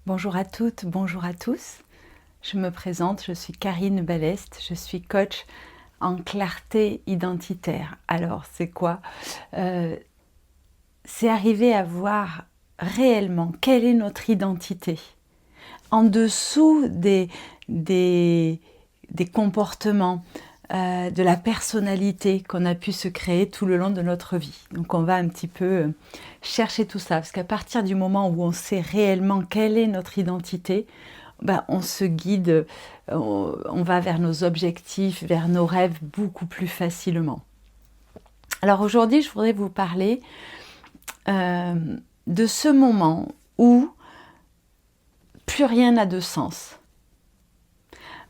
Bonjour à toutes, bonjour à tous. Je me présente, je suis Karine Ballest, je suis coach en clarté identitaire. Alors, c'est quoi? C'est arriver à voir réellement quelle est notre identité. En dessous des comportements, de la personnalité qu'on a pu se créer tout le long de notre vie. Donc on va un petit peu chercher tout ça, parce qu'à partir du moment où on sait réellement quelle est notre identité, on se guide, on va vers nos objectifs, vers nos rêves beaucoup plus facilement. Alors aujourd'hui, je voudrais vous parler de ce moment où plus rien n'a de sens.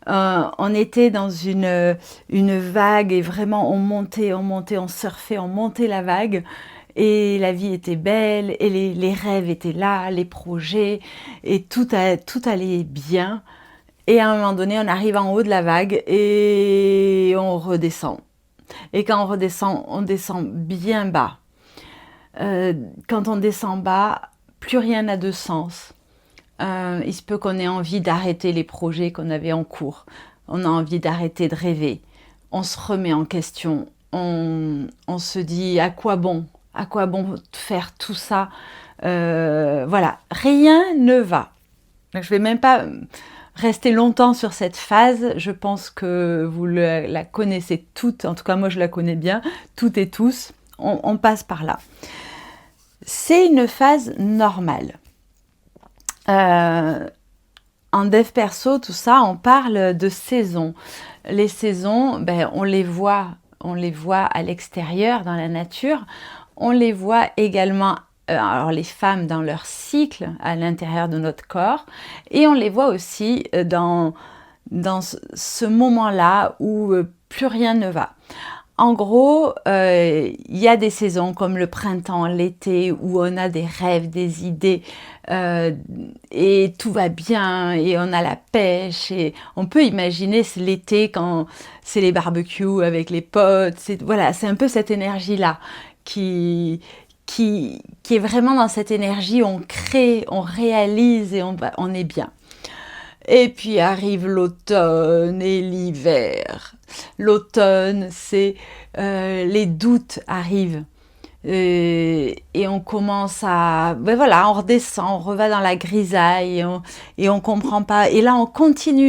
On était dans une vague et vraiment on montait, on surfait, on montait la vague et la vie était belle et les rêves étaient là, les projets et tout allait bien. Et à un moment donné, on arrive en haut de la vague et on redescend. Et quand on descend bien bas. Quand on descend bas, plus rien n'a de sens. Il se peut qu'on ait envie d'arrêter les projets qu'on avait en cours. On a envie d'arrêter de rêver. On se remet en question. On se dit à quoi bon faire tout ça. Voilà, rien ne va. Je ne vais même pas rester longtemps sur cette phase. Je pense que vous la connaissez toutes. En tout cas, moi, je la connais bien. Toutes et tous. On passe par là. C'est une phase normale. En dev perso, tout ça, on parle de saisons. Les saisons, on les voit à l'extérieur, dans la nature. On les voit également, alors les femmes dans leur cycle, à l'intérieur de notre corps. Et on les voit aussi dans ce moment-là où plus rien ne va. En gros, il y a des saisons comme le printemps, l'été, où on a des rêves, des idées, et tout va bien, et on a la pêche, et on peut imaginer c'est l'été quand c'est les barbecues avec les potes, voilà, c'est un peu cette énergie-là qui est vraiment dans cette énergie, on crée, on réalise et on est bien. Et puis arrive l'automne et l'hiver. L'automne, c'est les doutes arrivent. Et on commence à... on redescend, on reva dans la grisaille et on comprend pas. Et là,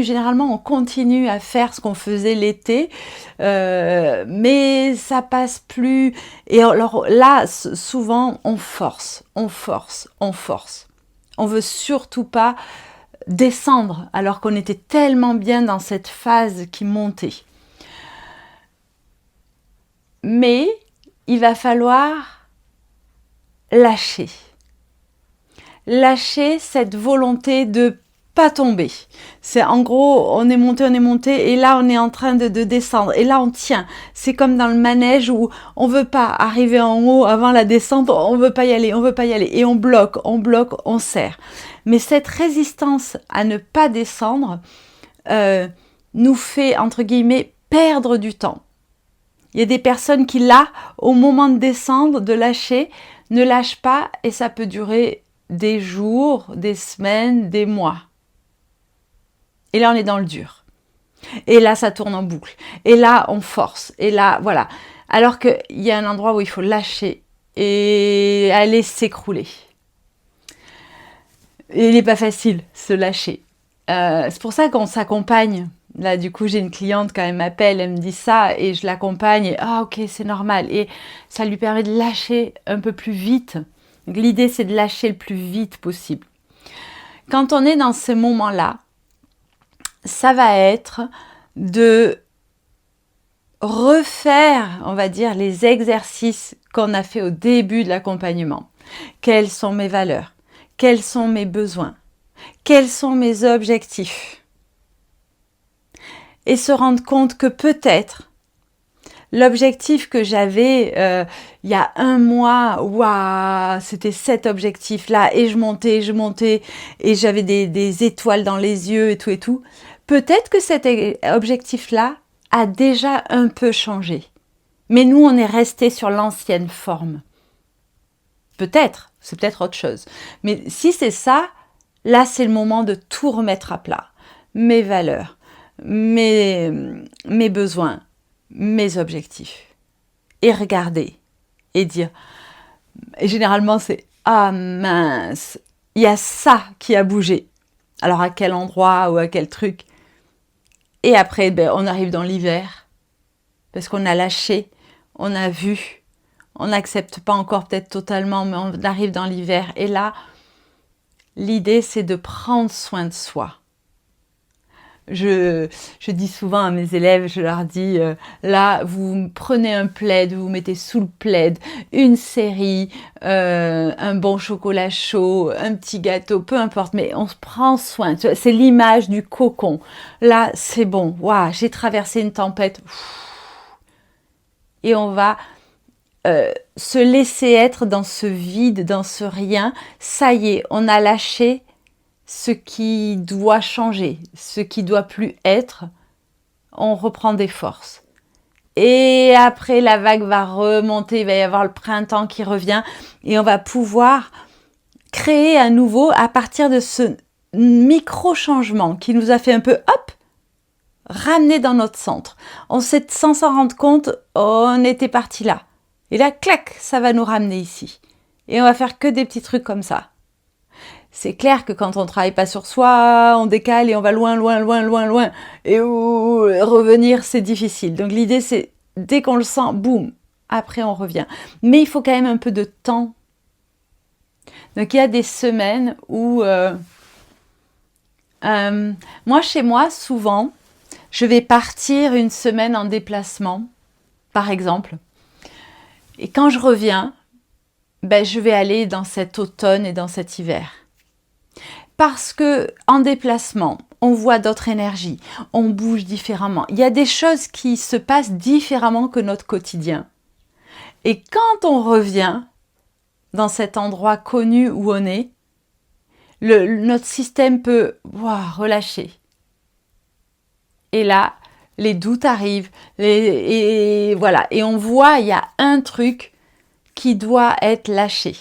généralement, on continue à faire ce qu'on faisait l'été, mais ça passe plus. Et alors là, souvent, on force. On veut surtout pas descendre alors qu'on était tellement bien dans cette phase qui montait. Mais il va falloir lâcher cette volonté de pas tomber. C'est en gros, on est monté, et là on est en train de descendre, et là on tient. C'est comme dans le manège où on veut pas arriver en haut avant la descente, on veut pas y aller, et on bloque, on serre. Mais cette résistance à ne pas descendre nous fait, entre guillemets, perdre du temps. Il y a des personnes qui, là, au moment de descendre, de lâcher, ne lâchent pas, et ça peut durer des jours, des semaines, des mois. Et là, on est dans le dur. Et là, ça tourne en boucle. Et là, on force. Et là, voilà. Alors qu'il y a un endroit où il faut lâcher et aller s'écrouler. Et il n'est pas facile, se lâcher. C'est pour ça qu'on s'accompagne. Là, du coup, j'ai une cliente, quand elle m'appelle, elle me dit ça, et je l'accompagne, et ok, c'est normal. Et ça lui permet de lâcher un peu plus vite. Donc, l'idée, c'est de lâcher le plus vite possible. Quand on est dans ce moment-là, ça va être de refaire, on va dire, les exercices qu'on a fait au début de l'accompagnement. Quelles sont mes valeurs? Quels sont mes besoins? Quels sont mes objectifs? Et se rendre compte que peut-être l'objectif que j'avais il y a un mois, waouh, c'était cet objectif-là, et je montais, et j'avais des étoiles dans les yeux et tout. Peut-être que cet objectif-là a déjà un peu changé. Mais nous, on est resté sur l'ancienne forme. Peut-être, c'est peut-être autre chose. Mais si c'est ça, Là, c'est le moment de tout remettre à plat. Mes valeurs, mes besoins, mes objectifs. Et regarder et dire, et généralement c'est « Ah mince, il y a ça qui a bougé. » Alors à quel endroit ou à quel truc? Et après, on arrive dans l'hiver, parce qu'on a lâché, on a vu, on n'accepte pas encore peut-être totalement, mais on arrive dans l'hiver. Et là, l'idée, c'est de prendre soin de soi. Je dis souvent à mes élèves, je leur dis, là, vous prenez un plaid, vous mettez sous le plaid une série, un bon chocolat chaud, un petit gâteau, peu importe, mais on se prend soin. C'est l'image du cocon. Là, c'est bon. Waouh, j'ai traversé une tempête. Et on va se laisser être dans ce vide, dans ce rien. Ça y est, on a lâché ce qui doit changer, ce qui doit plus être, on reprend des forces. Et après, la vague va remonter, il va y avoir le printemps qui revient et on va pouvoir créer à nouveau à partir de ce micro-changement qui nous a fait un peu, hop, ramener dans notre centre. Sans s'en rendre compte, on était parti là. Et là, clac, ça va nous ramener ici. Et on va faire que des petits trucs comme ça. C'est clair que quand on ne travaille pas sur soi, on décale et on va loin, loin, loin, loin, loin. Et revenir, c'est difficile. Donc l'idée, c'est dès qu'on le sent, boum, après on revient. Mais il faut quand même un peu de temps. Donc il y a des semaines où... moi, chez moi, souvent, je vais partir une semaine en déplacement, par exemple. Et quand je reviens, je vais aller dans cet automne et dans cet hiver. Parce que en déplacement, on voit d'autres énergies, on bouge différemment. Il y a des choses qui se passent différemment que notre quotidien. Et quand on revient dans cet endroit connu où on est, notre système peut relâcher. Et là, les doutes arrivent. Et voilà. Et on voit, il y a un truc qui doit être lâché.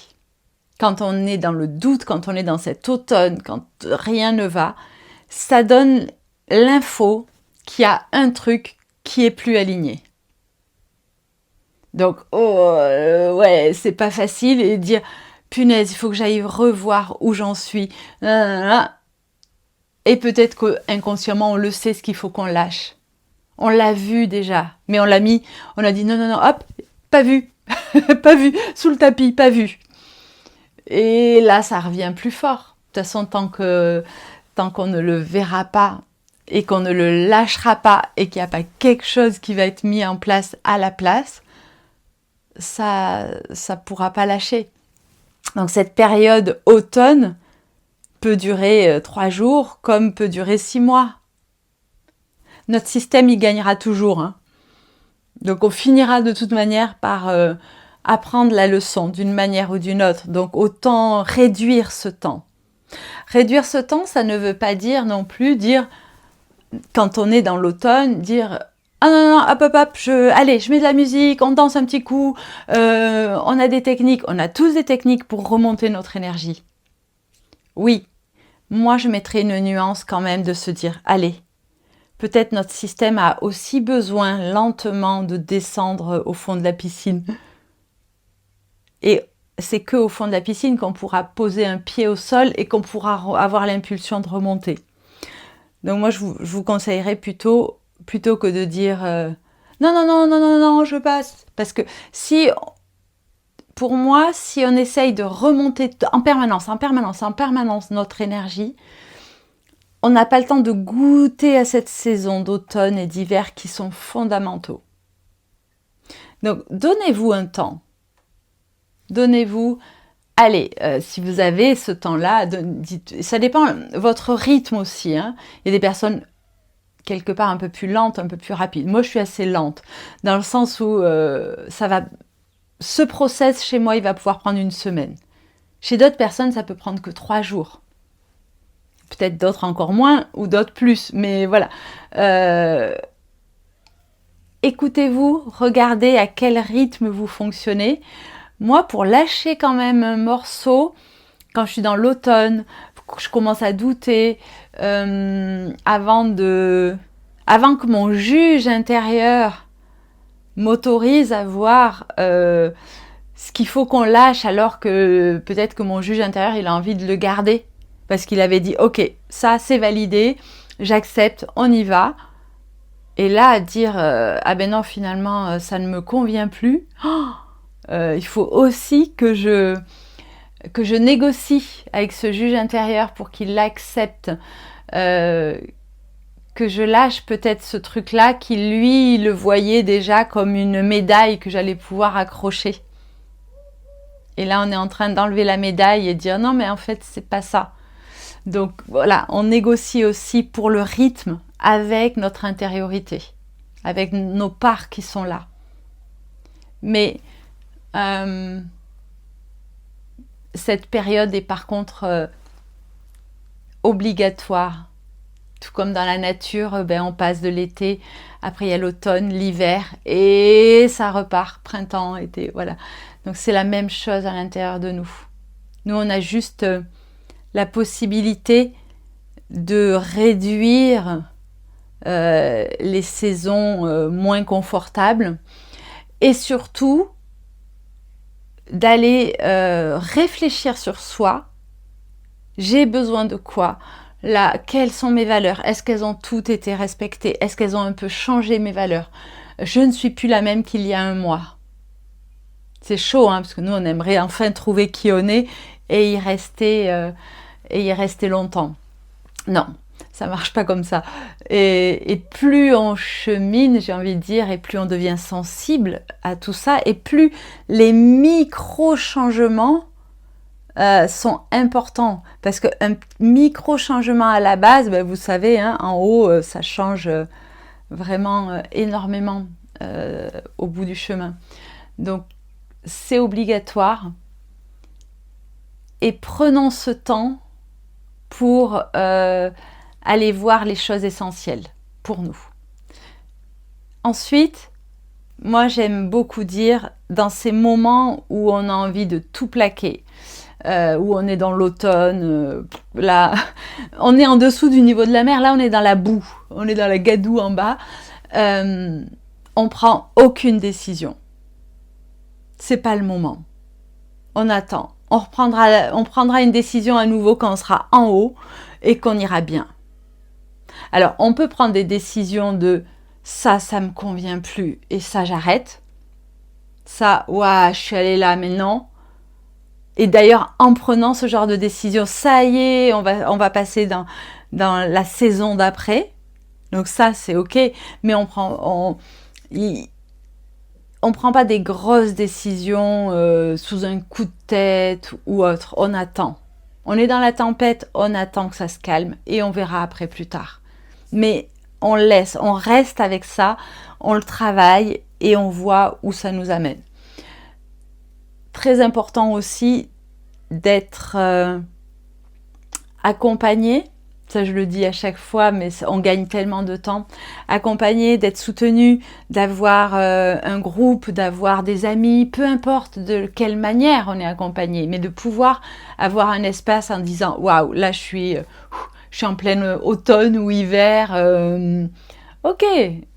Quand on est dans le doute, quand on est dans cet automne, quand rien ne va, ça donne l'info qu'il y a un truc qui est plus aligné. Donc, ouais, c'est pas facile et dire, punaise, il faut que j'aille revoir où j'en suis. Et peut-être qu'inconsciemment, on le sait, ce qu'il faut qu'on lâche. On l'a vu déjà, mais on l'a mis, on a dit non, hop, pas vu, pas vu, sous le tapis, pas vu. Et là, ça revient plus fort. De toute façon, tant qu'on ne le verra pas et qu'on ne le lâchera pas et qu'il n'y a pas quelque chose qui va être mis en place à la place, ça pourra pas lâcher. Donc cette période automne peut durer 3 jours comme peut durer 6 mois. Notre système, il gagnera toujours. Hein. Donc on finira de toute manière par... apprendre la leçon d'une manière ou d'une autre. Donc, autant réduire ce temps. Réduire ce temps, ça ne veut pas dire non plus dire, quand on est dans l'automne, dire « Ah non, hop, allez, je mets de la musique, on danse un petit coup, on a des techniques. » On a tous des techniques pour remonter notre énergie. Oui, moi je mettrais une nuance quand même de se dire « Allez, peut-être notre système a aussi besoin lentement de descendre au fond de la piscine. » Et c'est qu'au fond de la piscine qu'on pourra poser un pied au sol et qu'on pourra avoir l'impulsion de remonter. Donc moi, je vous conseillerais plutôt que de dire non, je passe. Parce que pour moi, si on essaye de remonter en permanence notre énergie, on n'a pas le temps de goûter à cette saison d'automne et d'hiver qui sont fondamentaux. Donc, donnez-vous un temps. Donnez-vous, allez, si vous avez ce temps-là, ça dépend votre rythme aussi. Hein. Il y a des personnes quelque part un peu plus lentes, un peu plus rapides. Moi, je suis assez lente, dans le sens où ce process chez moi, il va pouvoir prendre 1 semaine. Chez d'autres personnes, ça peut prendre que 3 jours. Peut-être d'autres encore moins, ou d'autres plus, mais voilà. Écoutez-vous, regardez à quel rythme vous fonctionnez. Moi, pour lâcher quand même un morceau, quand je suis dans l'automne, je commence à douter, avant que mon juge intérieur m'autorise à voir ce qu'il faut qu'on lâche, alors que peut-être que mon juge intérieur, il a envie de le garder. Parce qu'il avait dit, ok, ça c'est validé, j'accepte, on y va. Et là, à dire, ah ben non, finalement, ça ne me convient plus. Il faut aussi que je négocie avec ce juge intérieur pour qu'il l'accepte. Que je lâche peut-être ce truc-là qui, lui, le voyait déjà comme une médaille que j'allais pouvoir accrocher. Et là, on est en train d'enlever la médaille et de dire, non, mais en fait, c'est pas ça. Donc voilà, on négocie aussi pour le rythme avec notre intériorité, avec nos parts qui sont là. Mais cette période est par contre obligatoire. Tout comme dans la nature, on passe de l'été, après il y a l'automne, l'hiver, et ça repart, printemps, été, voilà. Donc c'est la même chose à l'intérieur de nous. Nous, on a juste la possibilité de réduire les saisons moins confortables et surtout d'aller réfléchir sur soi. J'ai besoin de quoi ? Là, quelles sont mes valeurs ? Est-ce qu'elles ont toutes été respectées ? Est-ce qu'elles ont un peu changé mes valeurs ? Je ne suis plus la même qu'il y a un mois. C'est chaud, parce que nous, on aimerait enfin trouver qui on est et y rester longtemps. Non, ça marche pas comme ça. Et plus on chemine, j'ai envie de dire, et plus on devient sensible à tout ça, et plus les micro-changements sont importants. Parce qu'un micro-changement à la base, vous savez, en haut, ça change vraiment énormément au bout du chemin. Donc, c'est obligatoire. Et prenons ce temps pour aller voir les choses essentielles pour nous. Ensuite, moi j'aime beaucoup dire, dans ces moments où on a envie de tout plaquer, où on est dans l'automne, là, on est en dessous du niveau de la mer, là on est dans la boue, on est dans la gadoue en bas, on prend aucune décision. C'est pas le moment. On attend. On prendra une décision à nouveau quand on sera en haut et qu'on ira bien. Alors, on peut prendre des décisions de ça me convient plus et ça, j'arrête. Ça, je suis allée là, mais non. Et d'ailleurs, en prenant ce genre de décision, ça y est, on va passer dans la saison d'après. Donc ça, c'est ok. Mais on prend pas des grosses décisions sous un coup de tête ou autre. On attend. On est dans la tempête, on attend que ça se calme et on verra après plus tard. Mais on reste avec ça, on le travaille et on voit où ça nous amène. Très important aussi d'être accompagné. Ça, je le dis à chaque fois, mais on gagne tellement de temps. Accompagné, d'être soutenu, d'avoir un groupe, d'avoir des amis, peu importe de quelle manière on est accompagné, mais de pouvoir avoir un espace en disant « Waouh, là, je suis en pleine automne ou hiver. Ok,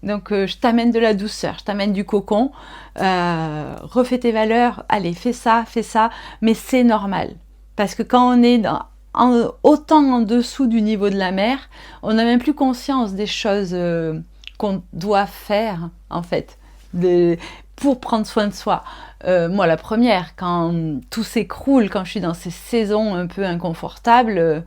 donc je t'amène de la douceur, je t'amène du cocon. Refais tes valeurs, allez, fais ça, mais c'est normal. Parce que quand on est autant en dessous du niveau de la mer, on n'a même plus conscience des choses qu'on doit faire, en fait, pour prendre soin de soi. Moi, la première, quand tout s'écroule, quand je suis dans ces saisons un peu inconfortables,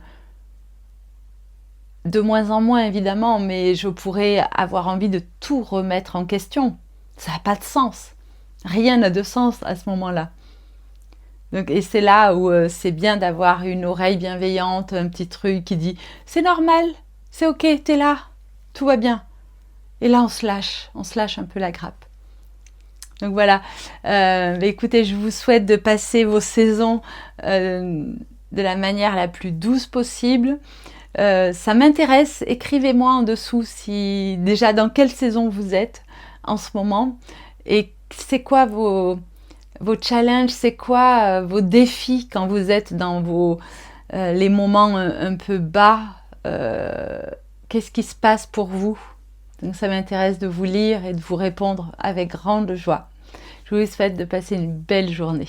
de moins en moins, évidemment, mais je pourrais avoir envie de tout remettre en question. Ça n'a pas de sens. Rien n'a de sens à ce moment-là. Donc, et c'est là où c'est bien d'avoir une oreille bienveillante, un petit truc qui dit « C'est normal, c'est ok, t'es là, tout va bien ». Et là, on se lâche un peu la grappe. Donc voilà, écoutez, je vous souhaite de passer vos saisons de la manière la plus douce possible. Ça m'intéresse, écrivez-moi en dessous déjà dans quelle saison vous êtes en ce moment et c'est quoi Vos challenges, c'est quoi vos défis quand vous êtes dans les moments un peu bas? Qu'est-ce qui se passe pour vous? Donc ça m'intéresse de vous lire et de vous répondre avec grande joie. Je vous souhaite de passer une belle journée.